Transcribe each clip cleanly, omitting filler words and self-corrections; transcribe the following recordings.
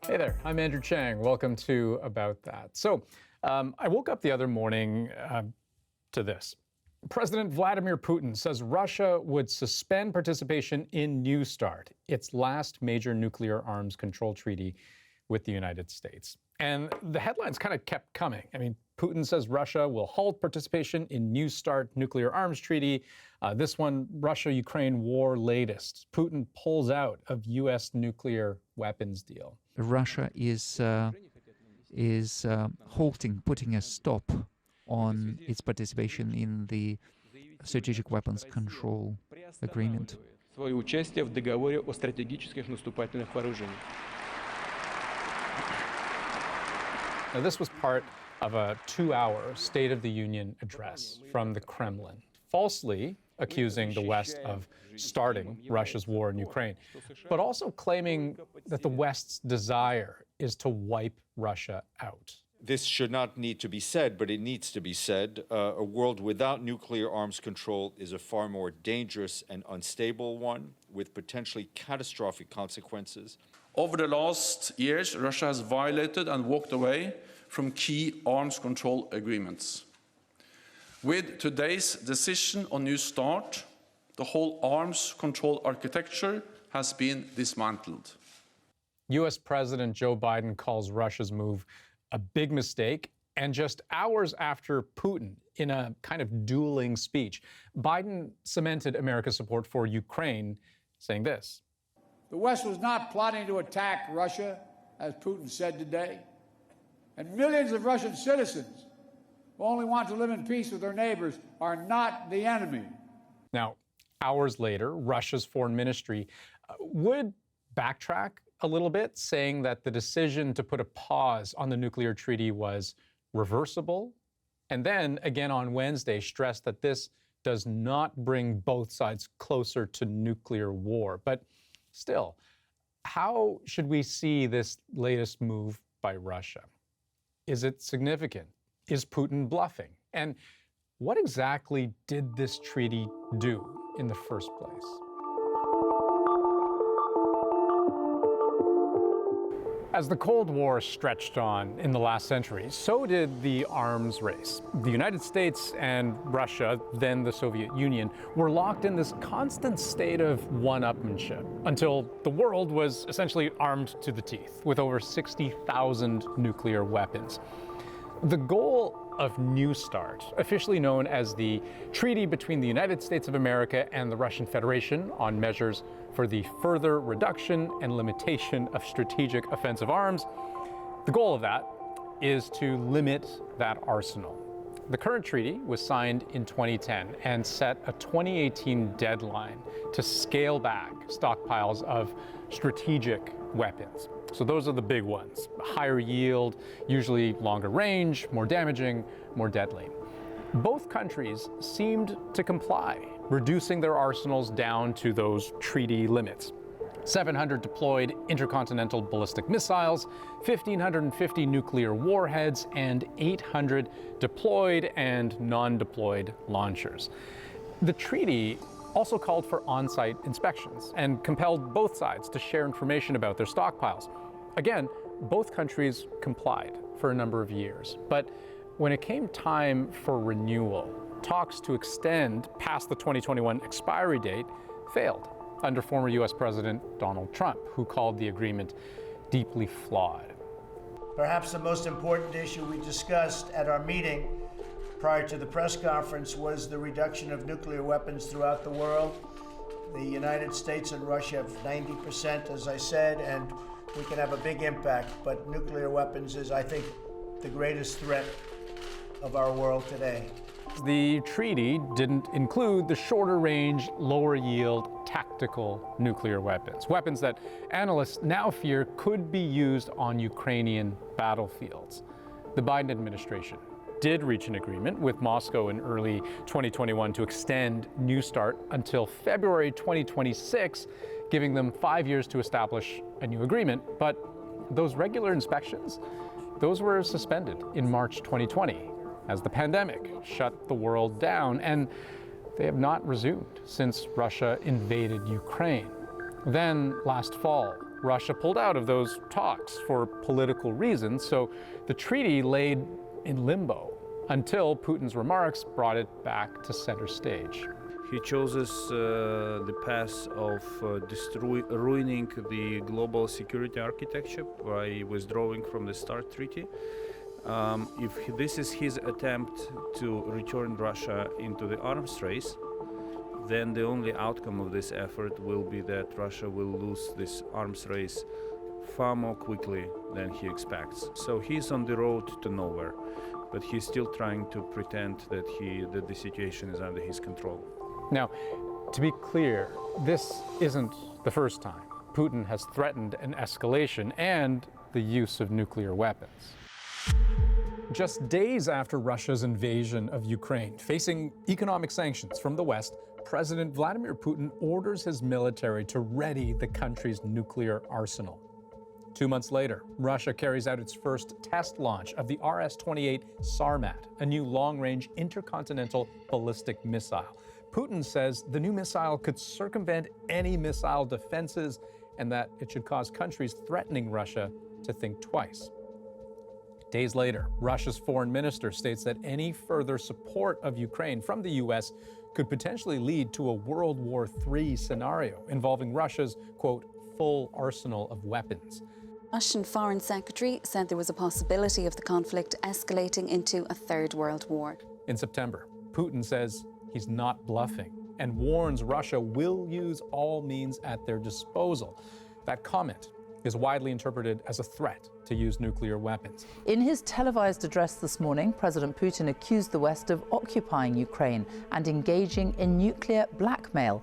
Hey there, I'm Andrew Chang. Welcome to About That. So, I woke up the other morning to this. President Vladimir Putin says Russia would suspend participation in New START, its last major nuclear arms control treaty with the United States. And the headlines kind of kept coming. I mean, Putin says Russia will halt participation in New START nuclear arms treaty. This one, Russia-Ukraine war latest. Putin pulls out of U.S. nuclear weapons deal. Russia is halting, putting a stop on its participation in the strategic weapons control agreement. Свое участие в договоре о стратегических наступательных вооружениях. Now, this was part of a 2-hour State of the Union address from the Kremlin, falsely accusing the West of starting Russia's war in Ukraine, but also claiming that the West's desire is to wipe Russia out. This should not need to be said, but it needs to be said. A world without nuclear arms control is a far more dangerous and unstable one, with potentially catastrophic consequences. Over the last years, Russia has violated and walked away from key arms control agreements. With today's decision on New START, the whole arms control architecture has been dismantled. U.S. President Joe Biden calls Russia's move a big mistake, and just hours after Putin, in a kind of dueling speech, Biden cemented America's support for Ukraine, saying this. The West was not plotting to attack Russia, as Putin said today. And millions of Russian citizens who only want to live in peace with their neighbors are not the enemy. Now, hours later, Russia's foreign ministry would backtrack a little bit, saying that the decision to put a pause on the nuclear treaty was reversible. And then, again on Wednesday, stressed that this does not bring both sides closer to nuclear war. But still, how should we see this latest move by Russia? Is it significant? Is Putin bluffing? And what exactly did this treaty do in the first place? As the Cold War stretched on in the last century, so did the arms race. The United States and Russia, then the Soviet Union, were locked in this constant state of one-upmanship until the world was essentially armed to the teeth with over 60,000 nuclear weapons. The goal of New START, officially known as the Treaty between the United States of America and the Russian Federation on measures for the further reduction and limitation of strategic offensive arms, the goal of that is to limit that arsenal. The current treaty was signed in 2010 and set a 2018 deadline to scale back stockpiles of strategic weapons. So those are the big ones: higher yield, usually longer range, more damaging, more deadly. Both countries seemed to comply, reducing their arsenals down to those treaty limits. 700 deployed intercontinental ballistic missiles, 1,550 nuclear warheads, and 800 deployed and non-deployed launchers. The treaty also called for on-site inspections and compelled both sides to share information about their stockpiles. Again, both countries complied for a number of years, but when it came time for renewal, talks to extend past the 2021 expiry date failed under former U.S. President Donald Trump, who called the agreement deeply flawed. Perhaps the most important issue we discussed at our meeting prior to the press conference was the reduction of nuclear weapons throughout the world. The United States and Russia have 90%, as I said, and we can have a big impact, but nuclear weapons is, I think, the greatest threat of our world today. The treaty didn't include the shorter range, lower yield tactical nuclear weapons, weapons that analysts now fear could be used on Ukrainian battlefields. The Biden administration did reach an agreement with Moscow in early 2021 to extend New START until February 2026, giving them 5 years to establish a new agreement. But those regular inspections, those were suspended in March 2020 as the pandemic shut the world down, and they have not resumed since Russia invaded Ukraine. Then last fall, Russia pulled out of those talks for political reasons, so the treaty laid in limbo until Putin's remarks brought it back to center stage. He chooses the path of ruining the global security architecture by withdrawing from the START treaty. If this is his attempt to return Russia into the arms race, then the only outcome of this effort will be that Russia will lose this arms race far more quickly than he expects. So he's on the road to nowhere, but he's still trying to pretend that the situation is under his control. Now, to be clear, this isn't the first time Putin has threatened an escalation and the use of nuclear weapons. Just days after Russia's invasion of Ukraine, facing economic sanctions from the West, President Vladimir Putin orders his military to ready the country's nuclear arsenal. 2 months later, Russia carries out its first test launch of the RS-28 Sarmat, a new long-range intercontinental ballistic missile. Putin says the new missile could circumvent any missile defenses and that it should cause countries threatening Russia to think twice. Days later, Russia's foreign minister states that any further support of Ukraine from the U.S. could potentially lead to a World War III scenario involving Russia's, quote, full arsenal of weapons. Russian Foreign Secretary said there was a possibility of the conflict escalating into a third world war. In September, Putin says he's not bluffing and warns Russia will use all means at their disposal. That comment is widely interpreted as a threat to use nuclear weapons. In his televised address this morning, President Putin accused the West of occupying Ukraine and engaging in nuclear blackmail.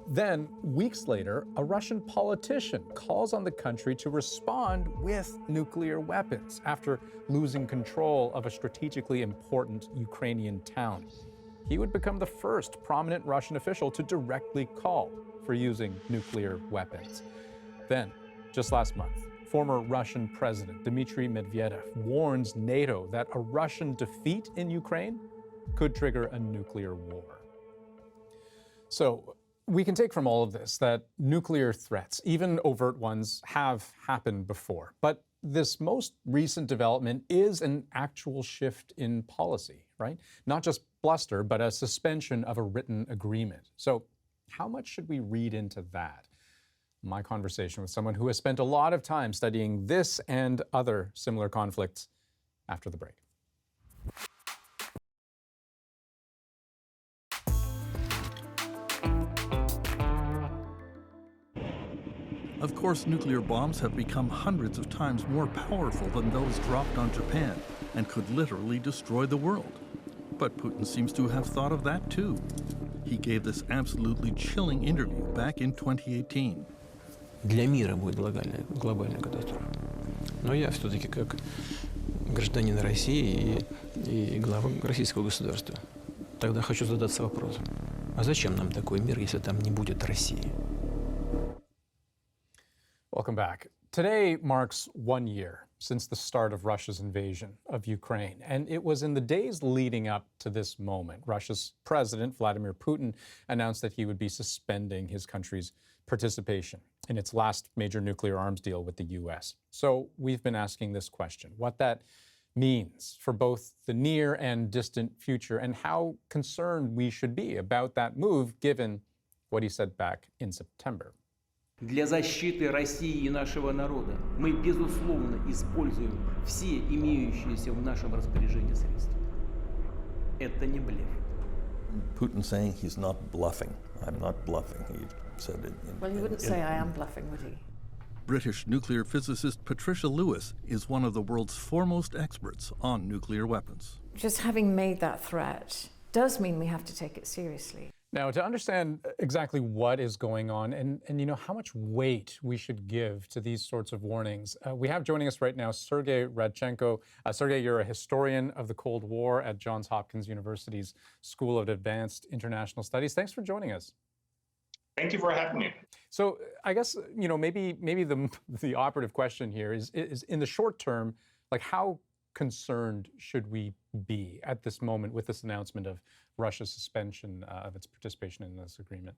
Then, weeks later, a Russian politician calls on the country to respond with nuclear weapons after losing control of a strategically important Ukrainian town. He would become the first prominent Russian official to directly call for using nuclear weapons. Then, just last month, former Russian President Dmitry Medvedev warns NATO that a Russian defeat in Ukraine could trigger a nuclear war. So, we can take from all of this that nuclear threats, even overt ones, have happened before. But this most recent development is an actual shift in policy, right? Not just bluster, but a suspension of a written agreement. So how much should we read into that? My conversation with someone who has spent a lot of time studying this and other similar conflicts after the break. Of course, nuclear bombs have become hundreds of times more powerful than those dropped on Japan and could literally destroy the world. But Putin seems to have thought of that too. He gave this absolutely chilling interview back in 2018. Для мира будет глобальная катастрофа. Но я все-таки как гражданин России и глава российского государства, тогда хочу задаться вопросом, а зачем нам такой мир, если там не будет России? Welcome back. Today marks 1 year since the start of Russia's invasion of Ukraine. And it was in the days leading up to this moment, Russia's President, Vladimir Putin, announced that he would be suspending his country's participation in its last major nuclear arms deal with the U.S. So we've been asking this question, what that means for both the near and distant future, and how concerned we should be about that move, given what he said back in September. Для защиты России и нашего народа мы, безусловно, используем все имеющиеся в нашем распоряжении средства. Это не блеф. Putin saying he's not bluffing. I'm not bluffing, he said it. Well, he wouldn't say I am bluffing, would he? British nuclear physicist Patricia Lewis is one of the world's foremost experts on nuclear weapons. Just having made that threat does mean we have to take it seriously. Now, to understand exactly what is going on and you know how much weight we should give to these sorts of warnings, we have joining us right now Sergei Radchenko. Sergei, you're a historian of the Cold War at Johns Hopkins University's School of Advanced International Studies. Thanks for joining us. Thank you for having me. So I guess, you know, maybe the operative question here is in the short term, like how concerned should we be at this moment with this announcement of Russia's suspension of its participation in this agreement?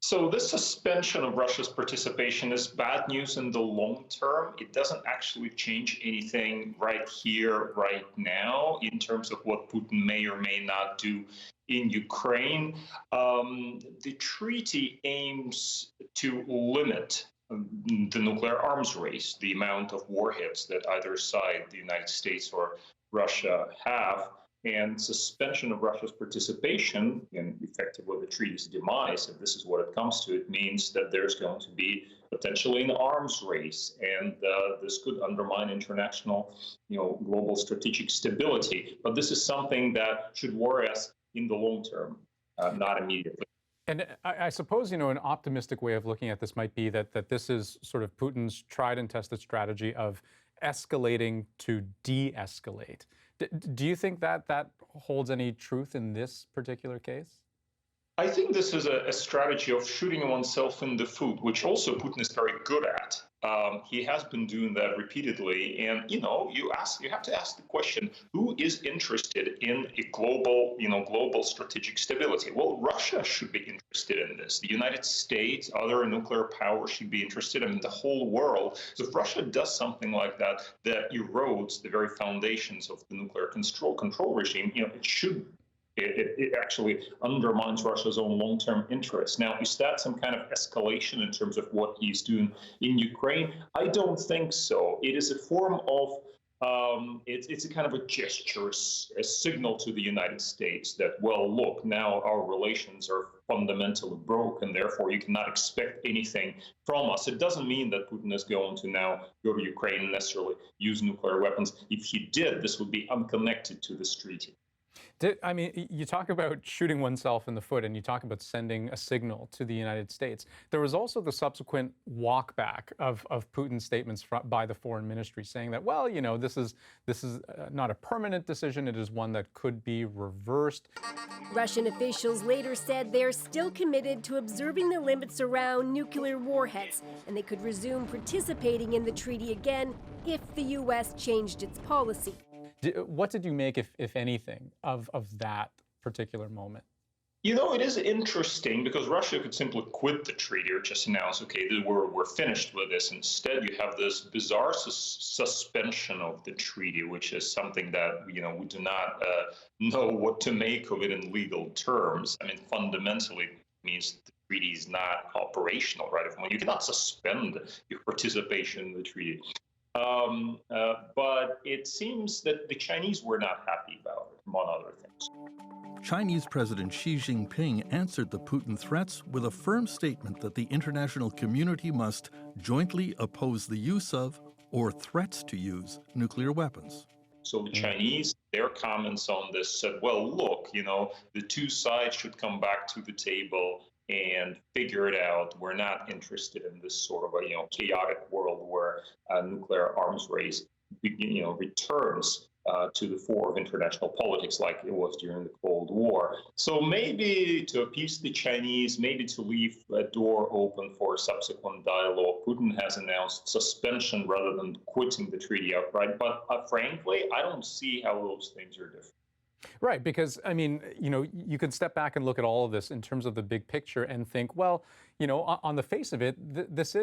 So this suspension of Russia's participation is bad news in the long term. It doesn't actually change anything right here, right now, in terms of what Putin may or may not do in Ukraine. The treaty aims to limit the nuclear arms race, the amount of warheads that either side, the United States or Russia, have. And suspension of Russia's participation in effectively the treaty's demise, if this is what it comes to, it means that there's going to be potentially an arms race, and this could undermine international, global strategic stability. But this is something that should worry us in the long term, not immediately. And I suppose, an optimistic way of looking at this might be that this is sort of Putin's tried and tested strategy of escalating to de-escalate. Do you think that holds any truth in this particular case? I think this is a strategy of shooting oneself in the foot, which also Putin is very good at. He has been doing that repeatedly. And, you have to ask the question, who is interested in a global strategic stability? Well, Russia should be interested in this. The United States, other nuclear powers should be interested in the whole world. So if Russia does something like that, that erodes the very foundations of the nuclear control regime, it actually undermines Russia's own long-term interests. Now, is that some kind of escalation in terms of what he's doing in Ukraine? I don't think so. It is a form of, it's a kind of a gesture, a signal to the United States that, well, look, now our relations are fundamentally broken, therefore you cannot expect anything from us. It doesn't mean that Putin is going to now go to Ukraine and necessarily use nuclear weapons. If he did, this would be unconnected to this treaty. You talk about shooting oneself in the foot, and you talk about sending a signal to the United States. There was also the subsequent walk back of Putin's statements by the foreign ministry saying that, well, this is not a permanent decision. It is one that could be reversed. Russian officials later said they're still committed to observing the limits around nuclear warheads, and they could resume participating in the treaty again if the U.S. changed its policy. What did you make, if anything, of that particular moment? It is interesting because Russia could simply quit the treaty or just announce, okay, we're finished with this. Instead, you have this bizarre suspension of the treaty, which is something that, we do not know what to make of it in legal terms. Fundamentally, it means the treaty is not operational, right? You cannot suspend your participation in the treaty. But it seems that the Chinese were not happy about it, among other things. Chinese President Xi Jinping answered the Putin threats with a firm statement that the international community must jointly oppose the use of, or threats to use, nuclear weapons. So the Chinese, their comments on this said, well, look, the two sides should come back to the table and figure it out. We're not interested in this sort of a chaotic world where nuclear arms race returns to the fore of international politics like it was during the Cold War. So maybe to appease the Chinese, maybe to leave a door open for subsequent dialogue, Putin has announced suspension rather than quitting the treaty outright. But frankly, I don't see how those things are different. Right, because, you could step back and look at all of this in terms of the big picture and think, well, on the face of it, this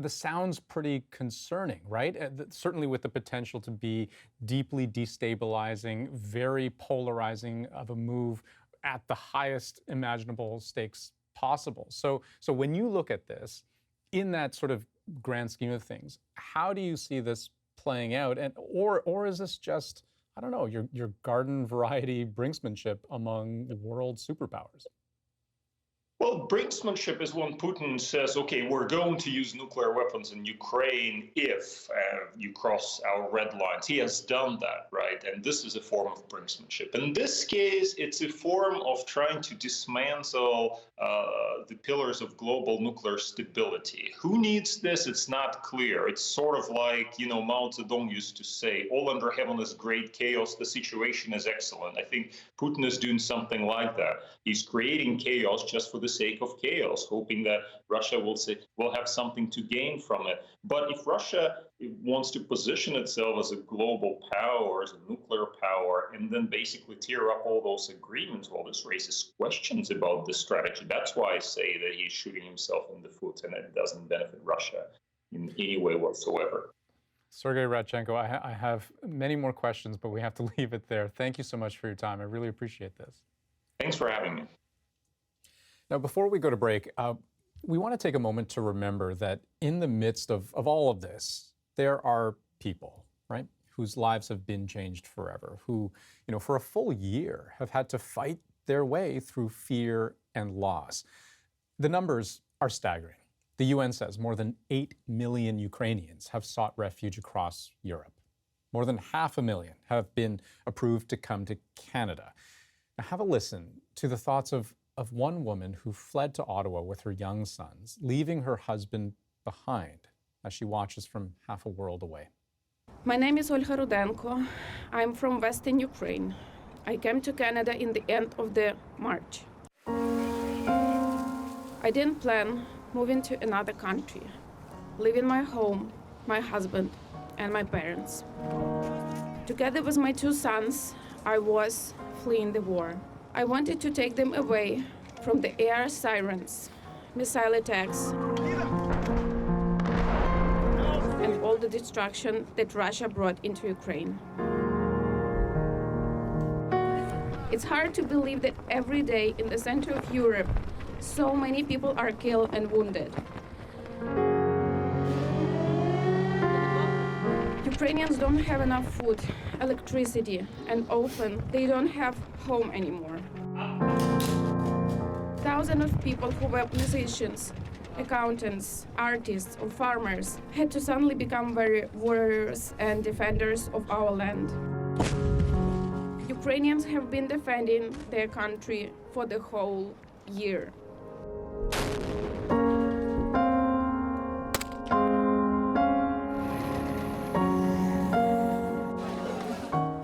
sounds pretty concerning, right? Certainly with the potential to be deeply destabilizing, very polarizing of a move at the highest imaginable stakes possible. So when you look at this, in that sort of grand scheme of things, how do you see this playing out? Or is this just, I don't know, your garden variety brinksmanship among world superpowers? Well, brinksmanship is when Putin says, okay, we're going to use nuclear weapons in Ukraine if you cross our red lines. He has done that, right? And this is a form of brinksmanship. In this case, it's a form of trying to dismantle the pillars of global nuclear stability. Who needs this? It's not clear. It's sort of like, Mao Zedong used to say, all under heaven is great chaos. The situation is excellent. I think Putin is doing something like that. He's creating chaos just for the the sake of chaos, hoping that Russia will have something to gain from it. But if Russia wants to position itself as a global power, as a nuclear power, and then basically tear up all those agreements, well, this raises questions about the strategy. That's why I say that he's shooting himself in the foot, and it doesn't benefit Russia in any way whatsoever. Sergei Radchenko, I have many more questions, but we have to leave it there. Thank you so much for your time. I really appreciate this. Thanks for having me. Now, before we go to break, we want to take a moment to remember that in the midst of all of this, there are people, right, whose lives have been changed forever, who, for a full year have had to fight their way through fear and loss. The numbers are staggering. The UN says more than 8 million Ukrainians have sought refuge across Europe. More than 500,000 have been approved to come to Canada. Now, have a listen to the thoughts of one woman who fled to Ottawa with her young sons, leaving her husband behind as she watches from half a world away. My name is Olga Rudenko. I'm from Western Ukraine. I came to Canada in the end of the March. I didn't plan moving to another country, leaving my home, my husband, and my parents. Together with my 2 sons, I was fleeing the war. I wanted to take them away from the air sirens, missile attacks, and all the destruction that Russia brought into Ukraine. It's hard to believe that every day in the center of Europe, so many people are killed and wounded. Ukrainians don't have enough food, electricity, and often they don't have home anymore. Thousands of people who were musicians, accountants, artists, or farmers had to suddenly become warriors and defenders of our land. Ukrainians have been defending their country for the whole year.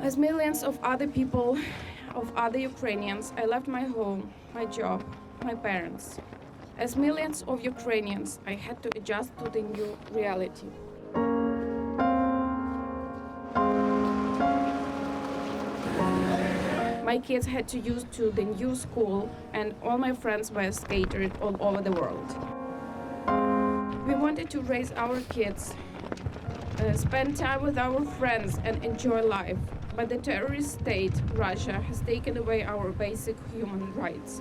As millions of other people, of other Ukrainians, I left my home, my job, my parents. As millions of Ukrainians, I had to adjust to the new reality. My kids had to use to the new school, and all my friends were scattered all over the world. We wanted to raise our kids, spend time with our friends, and enjoy life. But the terrorist state, Russia, has taken away our basic human rights.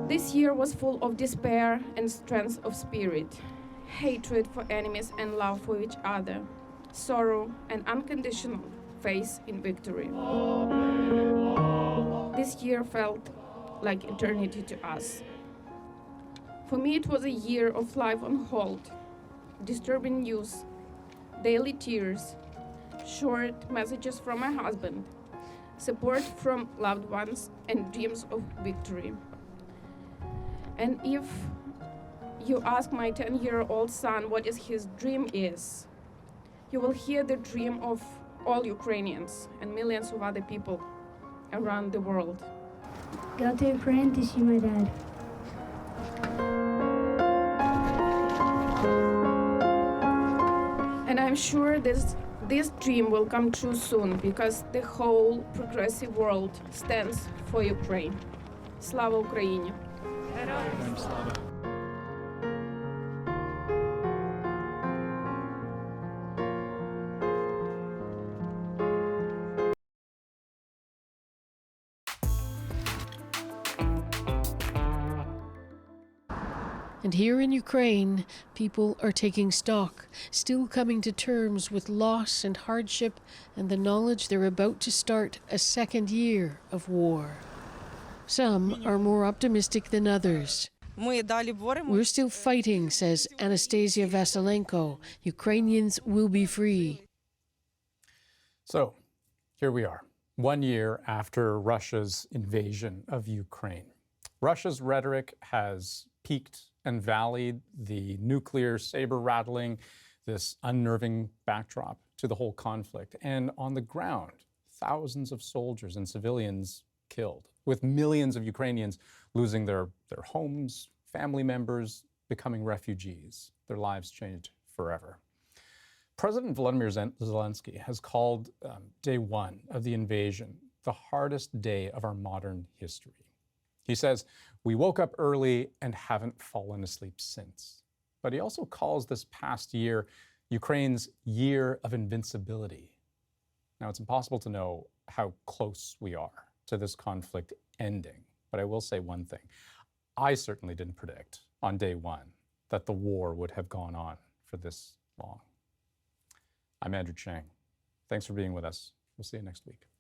This year was full of despair and strength of spirit, hatred for enemies and love for each other, sorrow and unconditional faith in victory. This year felt like eternity to us. For me, it was a year of life on hold, disturbing news, daily tears, short messages from my husband, support from loved ones, and dreams of victory. And if you ask my 10-year-old son what his dream is, you will hear the dream of all Ukrainians and millions of other people around the world. Go to Ukraine to see my dad. And I'm sure this dream will come true soon, because the whole progressive world stands for Ukraine. Slava Ukraini! Героям слава. And here in Ukraine, people are taking stock, still coming to terms with loss and hardship and the knowledge they're about to start a second year of war. Some are more optimistic than others. We're still fighting, says Anastasia Vasilenko. Ukrainians will be free. So, here we are, 1 year after Russia's invasion of Ukraine. Russia's rhetoric has peaked and valleyed, the nuclear saber rattling, this unnerving backdrop to the whole conflict. And on the ground, thousands of soldiers and civilians killed, with millions of Ukrainians losing their homes, family members, becoming refugees, their lives changed forever. President Vladimir Zelensky has called day one of the invasion the hardest day of our modern history. He says, "We woke up early and haven't fallen asleep since." But he also calls this past year Ukraine's year of invincibility. Now, it's impossible to know how close we are to this conflict ending, but I will say one thing. I certainly didn't predict on day one that the war would have gone on for this long. I'm Andrew Chang. Thanks for being with us. We'll see you next week.